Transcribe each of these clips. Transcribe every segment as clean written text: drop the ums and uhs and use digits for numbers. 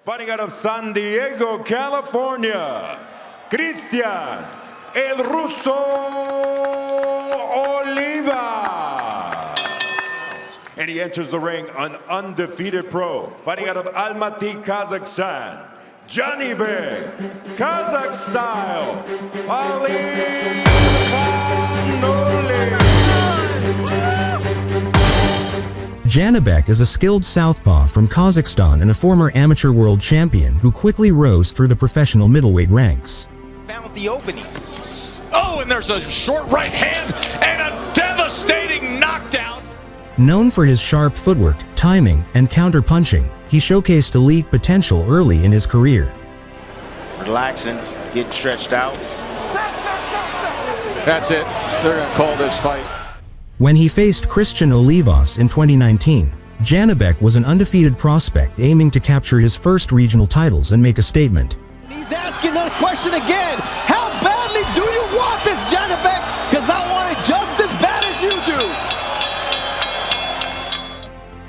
Fighting out of San Diego, California, Cristian El Ruso Olivas. And he enters the ring an undefeated pro. Fighting out of Almaty, Kazakhstan, Janibek, Kazakh style, Alimkhanuly. Janibek is a skilled southpaw from Kazakhstan and a former amateur world champion who quickly rose through the professional middleweight ranks. Found the opening. Oh, and there's a short right hand and a devastating knockdown. Known for his sharp footwork, timing, and counter-punching, he showcased elite potential early in his career. Relaxing, getting stretched out. That's it. They're going to call this fight. When he faced Cristian Olivas in 2019, Janibek was an undefeated prospect aiming to capture his first regional titles and make a statement. He's asking the question again. How badly do you want this, Janibek? Because I want it just as bad as you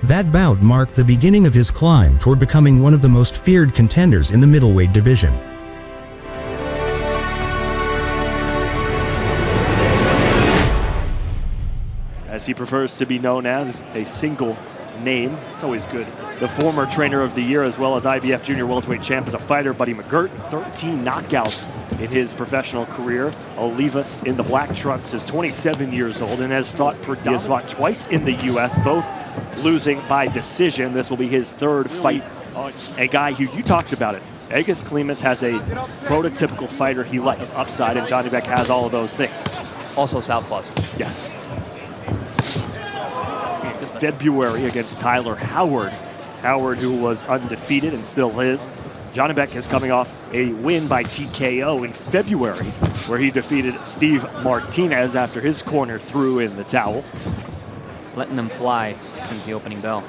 do. That bout marked the beginning of his climb toward becoming one of the most feared contenders in the middleweight division. As he prefers to be known as, a single name. It's always good. The former trainer of the year, as well as IBF junior welterweight champ as a fighter, Buddy McGirt, 13 knockouts in his professional career. Olivas in the black trunks is 27 years old and has fought twice in the U.S., both losing by decision. This will be his third fight. A guy who, you talked about it, Egis Klimas has a prototypical fighter he likes. Upside, and Janibek has all of those things. Also southpaws. Yes. February against Tyler Howard. Howard, who was undefeated and still is. Janibek is coming off a win by TKO in February, where he defeated Steve Martinez after his corner threw in the towel. Letting them fly since the opening bell.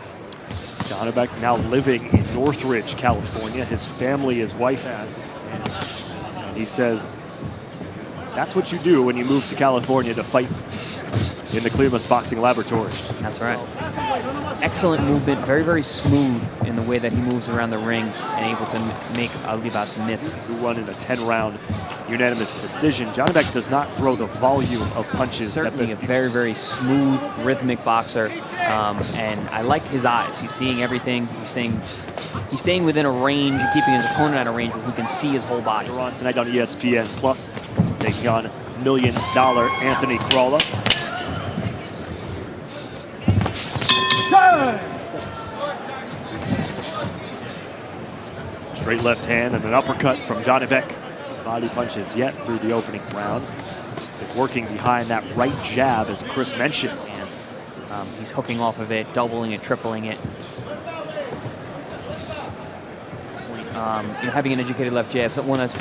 Janibek now living in Northridge, California. His family, his wife, and he says that's what you do when you move to California to fight in the Klimas Boxing Laboratory. That's right. Excellent movement, very, very smooth in the way that he moves around the ring and able to make Olivas miss. Who won in a 10-round unanimous decision. Janibek does not throw the volume of punches. Certainly a very, very smooth, rhythmic boxer, and I like his eyes. He's seeing everything. He's staying within a range and keeping his opponent at a range where he can see his whole body. They're on tonight on ESPN Plus, taking on $1 million Anthony Crolla. Straight left hand and an uppercut from Janibek. Body punches yet through the opening round. It's working behind that right jab, as Chris mentioned. And he's hooking off of it, doubling it, tripling it. Having an educated left jab, one that's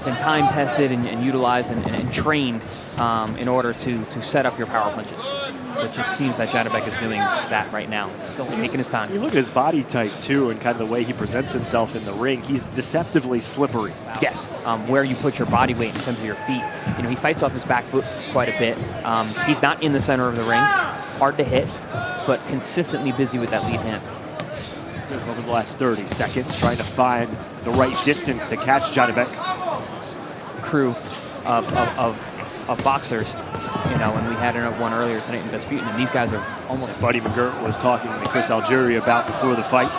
been time tested and utilized and trained in order to set up your power punches. It just seems that Janibek is doing that right now. Still taking his time. You look at his body type too, and kind of the way he presents himself in the ring. He's deceptively slippery. Yes, where you put your body weight in terms of your feet. He fights off his back foot quite a bit. He's not in the center of the ring, hard to hit, but consistently busy with that lead hand. Over the last 30 seconds, trying to find the right distance to catch Janibek. Crew of boxers, and we had one earlier tonight in Vesputin, and these guys are almost... Buddy McGirt was talking to Chris Algieri about before the fight.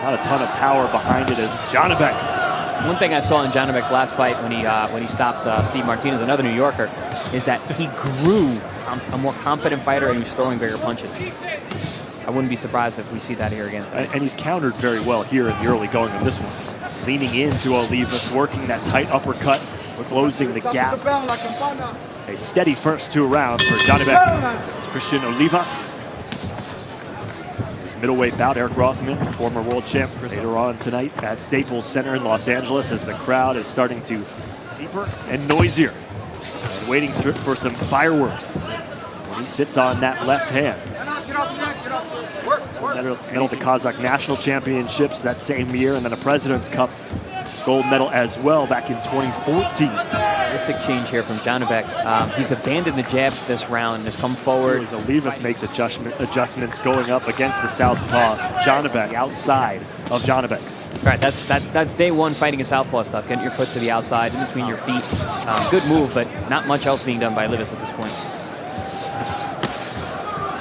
Not a ton of power behind it as Janibek. One thing I saw in Janibek's last fight when he stopped Steve Martinez, another New Yorker, is that he grew a more confident fighter and he was throwing bigger punches. I wouldn't be surprised if we see that here again. And he's countered very well here in the early going of this one. Leaning into Olivas, working that tight uppercut, closing the gap. A steady first 2 rounds for Janibek. It's Cristian Olivas. This middleweight bout, Eric Rothman, former world champ, later on tonight at Staples Center in Los Angeles, as the crowd is starting to deeper and noisier. And waiting for some fireworks. When he sits on that left hand. Medal at the Kazakh National Championships that same year, and then a President's Cup gold medal as well back in 2014. stylistic change here from Janibek. He's abandoned the jab this round and has come forward. As Olivas makes adjustments going up against the southpaw Janibek, outside of Janibek's. Right, that's day one fighting a southpaw stuff. Getting your foot to the outside, in between your feet. Good move, but not much else being done by Olivas at this point.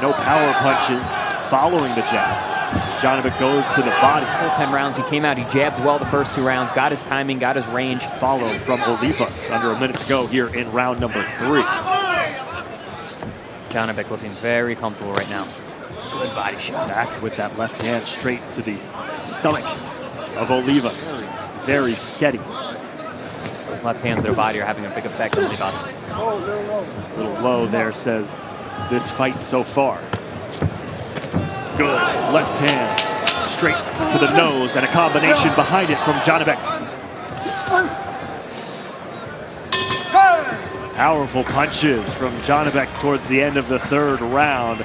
No power punches following the jab. Janibek goes to the body. Full 10 rounds, he came out, he jabbed well the first 2 rounds, got his timing, got his range. Followed from Olivas under a minute to go here in round number 3. Janibek looking very comfortable right now. Good body shot. Back with that left hand straight to the stomach of Olivas. Very steady. Those left hands to the body are having a big effect on Olivas. A little low there, says this fight so far. Good left hand straight to the nose and a combination behind it from Janibek. Powerful punches from Janibek towards the end of the 3rd round.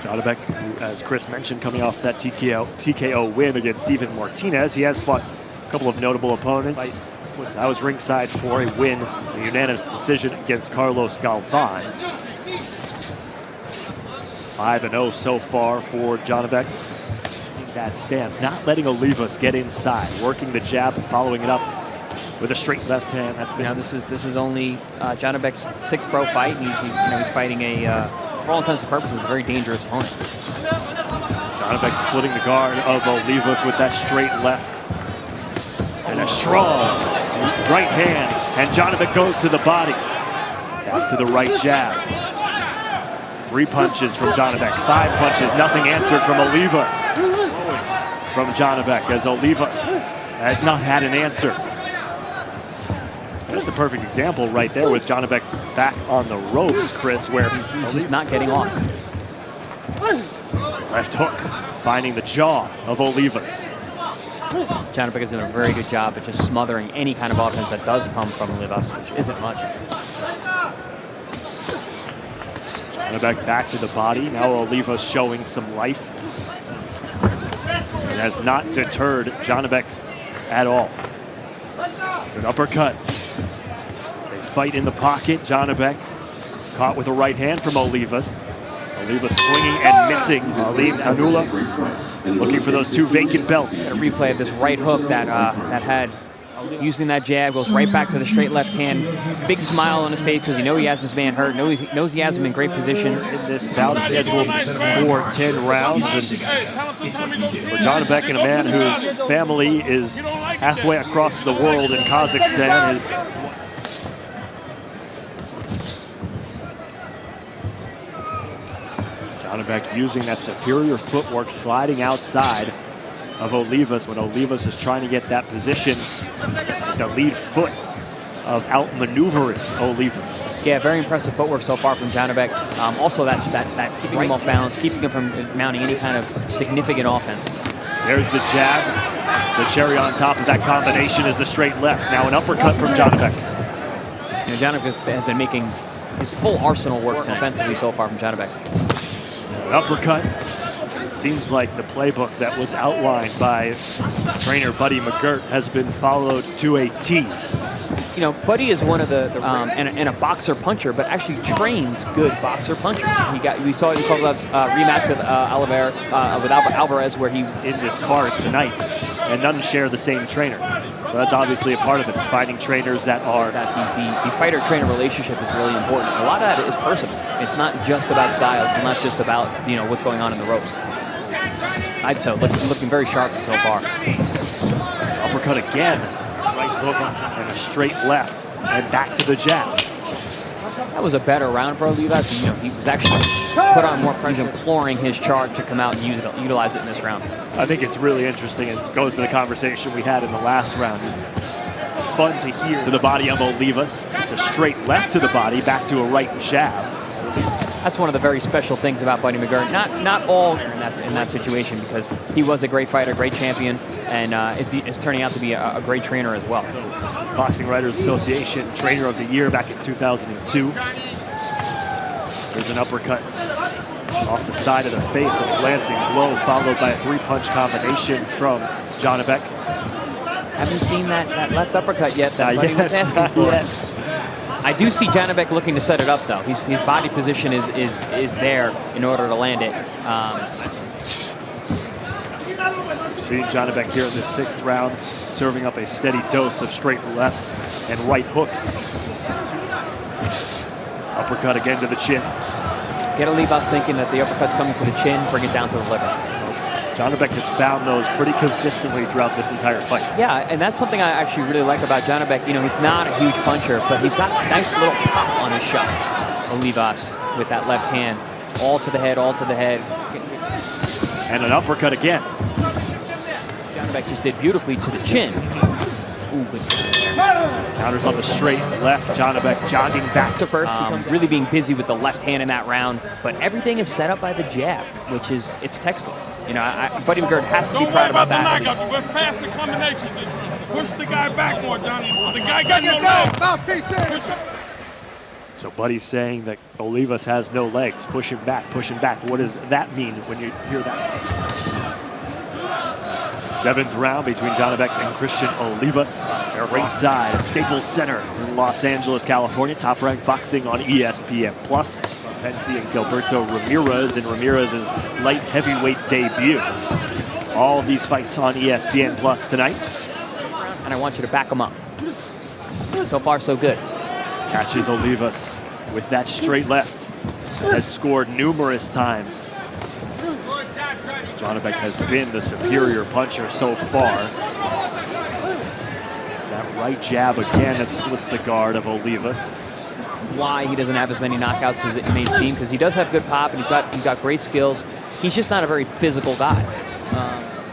Janibek, as Chris mentioned, coming off that TKO win against Steven Martinez. He has fought a couple of notable opponents. I was ringside for a win, a unanimous decision against Carlos Galvan. 5-0 so far for Janibek. That stance, not letting Olivas get inside, working the jab, following it up with a straight left hand. That's been. Now this is only Janibek's 6th pro fight. He's fighting for all intents and purposes, a very dangerous opponent. Janibek splitting the guard of Olivas with that straight left. And a strong right hand. And Janibek goes to the body. Back to the right jab. 3 punches from Janibek. 5 punches, nothing answered from Olivas. From Janibek, as Olivas has not had an answer. That's a perfect example right there with Janibek back on the ropes, Chris, where he's just not getting off. Left hook, finding the jaw of Olivas. Janibek is doing a very good job at just smothering any kind of offense that does come from Olivas, which isn't much. Janibek back to the body. Now Olivas showing some life. It has not deterred Janibek at all. Good uppercut. They fight in the pocket. Janibek caught with a right hand from Olivas. Olivas swinging and missing. Alimkhanuly looking for those 2 vacant belts. A replay of this right hook that had using that jab, goes right back to the straight left hand. Big smile on his face because he has this man hurt. Knows he has him in great position. In this bout scheduled for 10 rounds. And for Janibek, and a man whose family is halfway across the world in Kazakhstan, is Janibek using that superior footwork, sliding outside of Olivas when Olivas is trying to get that position, the lead foot of outmaneuvering Olivas. Yeah, very impressive footwork so far from Janibek. Also, that's keeping him off balance, keeping him from mounting any kind of significant offense. There's the jab. The cherry on top of that combination is the straight left. Now an uppercut from Janibek. Janibek has been making his full arsenal work offensively so far from Janibek. An uppercut. It seems like the playbook that was outlined by trainer Buddy McGirt has been followed to a T. Buddy is one of the and a boxer puncher, but actually trains good boxer punchers. We saw Kovlev's rematch with Alvarez, where he in this card tonight, and none share the same trainer. So that's obviously a part of it. It's finding trainers that are the fighter-trainer relationship is really important. A lot of that is personal. It's not just about styles. It's not just about what's going on in the ropes. I'd say looking very sharp so far. Uppercut again. Right hook and a straight left, and back to the jab. That was a better round for Olivas. He was actually put on more pressure, imploring his charge to come out and utilize it in this round. I think it's really interesting. It goes to the conversation we had in the last round. It's fun to hear to the body of Olivas. It's a straight left to the body, back to a right jab. That's one of the very special things about Buddy McGirt. Not all in that situation, because he was a great fighter, great champion, and is turning out to be a great trainer as well. Boxing Writers Association Trainer of the Year back in 2002. There's an uppercut off the side of the face, a glancing blow followed by a 3-punch combination from Janibek. Haven't seen that left uppercut yet that Buddy was asking for. Yes. I do see Janibek looking to set it up, though. His body position is there in order to land it. Seeing Janibek here in the 6th round, serving up a steady dose of straight lefts and right hooks. Uppercut again to the chin. Get Olivas thinking that the uppercut's coming to the chin, bring it down to the liver. Janibek has found those pretty consistently throughout this entire fight. Yeah, and that's something I actually really like about Janibek. You know, he's not a huge puncher, but he's got a nice little pop on his shots. Olivas with that left hand. All to the head, all to the head. And an uppercut again. Janibek just did beautifully to the chin. Ooh, good. Counters on the straight left. Janibek jogging back To first, he comes really being busy with the left hand in that round, but everything is set up by the jab, which is, it's textbook. You know, Buddy McGirt has to be proud about that. We're fast in combination. Push the guy back more, Johnny. The guy got no legs. So Buddy's saying that Olivas has no legs. Push him back, push him back. What does that mean when you hear that? 7th round between Janibek and Cristian Olivas. They're ringside at Staples Center in Los Angeles, California. Top-ranked boxing on ESPN+. Pensi and Gilberto Ramirez in Ramirez's light heavyweight debut. All of these fights on ESPN+ tonight. And I want you to back him up. So far, so good. Catches Olivas with that straight left. Has scored numerous times. Janibek has been the superior puncher so far. It's that right jab again that splits the guard of Olivas. Why he doesn't have as many knockouts as it may seem, because he does have good pop and he's got great skills. He's just not a very physical guy.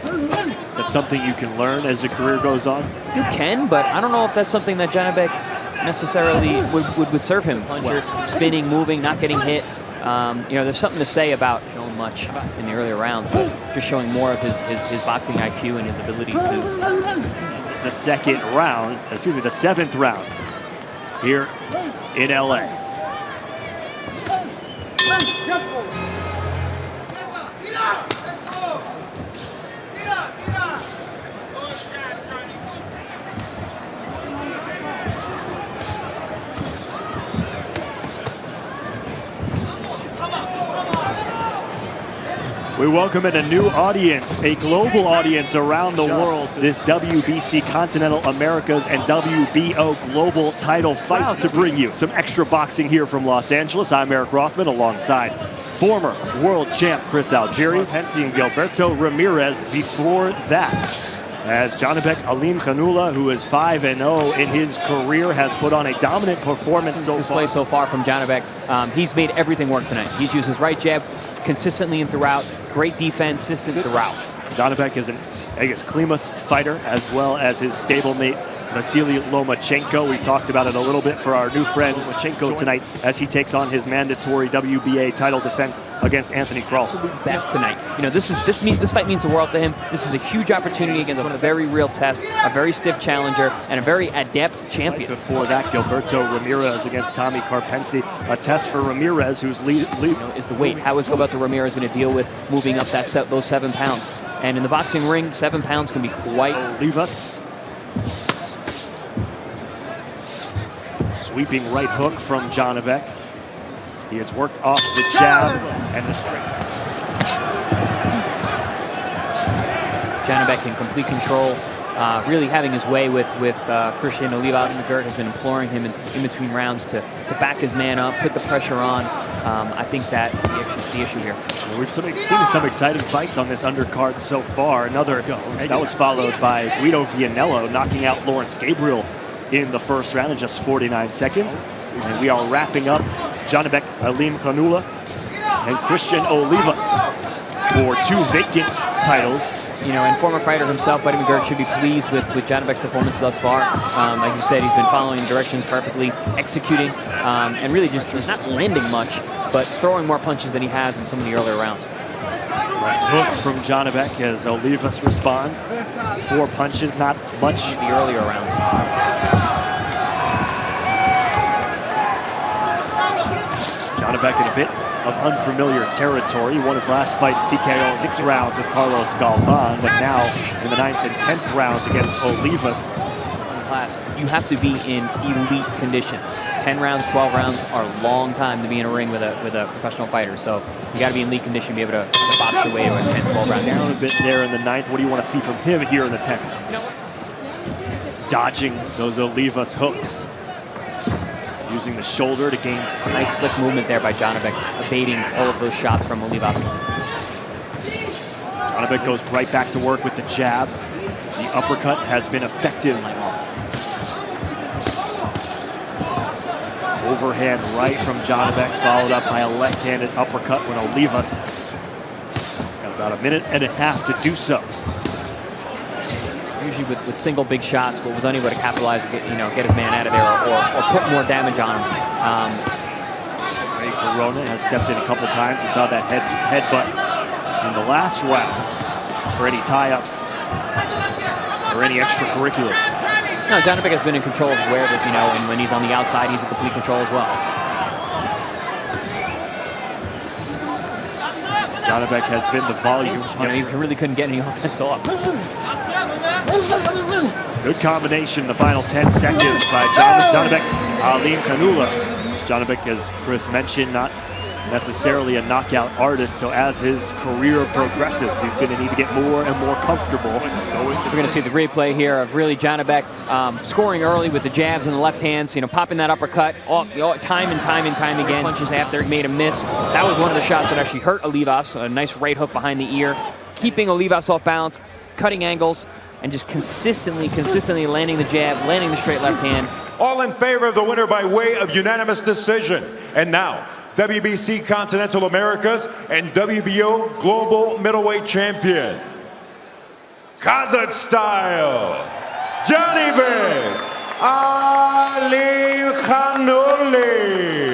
Is that something you can learn as the career goes on? You can, but I don't know if that's something that Janibek necessarily would serve him. Puncher, spinning, moving, not getting hit. You know, there's something to say about showing much in the earlier rounds, but just showing more of his boxing IQ and his ability to. The 7th round here in LA. We welcome in a new audience, a global audience around the world. This WBC Continental Americas and WBO Global title fight to bring you some extra boxing here from Los Angeles. I'm Eric Rothman alongside former world champ Chris Algieri, Pensi and Gilberto Ramirez before that. As Janibek Alimkhanuly, who is 5-0 in his career, has put on a dominant performance so far. Play so far from Janibek. He's made everything work tonight. He's used his right jab consistently and throughout. Great defense, system throughout. Janibek is an Klimas fighter, as well as his stablemate Vasily Lomachenko. We talked about it a little bit for our new friend Lomachenko tonight as he takes on his mandatory WBA title defense against Anthony Crolla. Best tonight. You know, this fight means the world to him. This is a huge opportunity against a very real test, a very stiff challenger, and a very adept champion. Right before that, Gilberto Ramirez against Tommy Karpensi. A test for Ramirez, who's lead is the weight. How is Gilberto Ramirez going to deal with moving up those 7 pounds? And in the boxing ring, 7 pounds can be quite. Olivas. Sweeping right hook from Janibek. He has worked off the jab and the straight. Janibek in complete control, really having his way with Cristian Olivas. McGirt has been imploring him in between rounds to back his man up, put the pressure on. I think that the issue here. Well, we've seen some exciting fights on this undercard so far. Another that was followed by Guido Vianello knocking out Lawrence Gabriel in the first round in just 49 seconds. And we are wrapping up Janibek Alimkhanuly and Cristian Olivas for 2 vacant titles. You know, and former fighter himself, Buddy McGirt, should be pleased with Janibek's performance thus far. Like you said, he's been following directions perfectly, executing, and really just not landing much, but throwing more punches than he has in some of the earlier rounds. Right hook from Janibek as Olivas responds. 4 punches, not much in the earlier rounds. Janibek in a bit of unfamiliar territory. He won his last fight TKO 6 rounds with Carlos Galvan, but now in the 9th and 10th rounds against Olivas. You have to be in elite condition 10 rounds, 12 rounds are a long time to be in a ring with a professional fighter. So you got to be in league condition to be able to box your way to a 10, 12 round. Down a bit there in the 9th. What do you want to see from him here in the 10th? Dodging those Olivas hooks. Using the shoulder to gain nice slick movement there by Janibek, evading all of those shots from Olivas. Janibek goes right back to work with the jab. The uppercut has been effective. Overhand right from Janibek, followed up by a left-handed uppercut when Olivas has got about a minute and a half to do so. Usually with single big shots, but was unable to capitalize, get his man out of there or put more damage on him. Corona has stepped in a couple times. We saw that headbutt in the last round for any tie-ups or any extracurriculars. No, Janibek has been in control of awareness, and when he's on the outside, he's in complete control as well. Janibek has been the volume. He really couldn't get any offense off. Good combination in the final 10 seconds by Janibek Alimkhanuly. Janibek, as Chris mentioned, not necessarily a knockout artist, so as his career progresses, he's going to need to get more and more comfortable. We're going to see the replay here of really Janibek scoring early with the jabs in the left hands, popping that uppercut time and time again. Punches after it made a miss. That was one of the shots that actually hurt Olivas. A nice right hook behind the ear, keeping Olivas off balance, cutting angles, and just consistently landing the jab, landing the straight left hand. All in favor of the winner by way of unanimous decision. And now, WBC Continental Americas and WBO Global Middleweight Champion, Kazakh style, Janibek Alimkhanuly.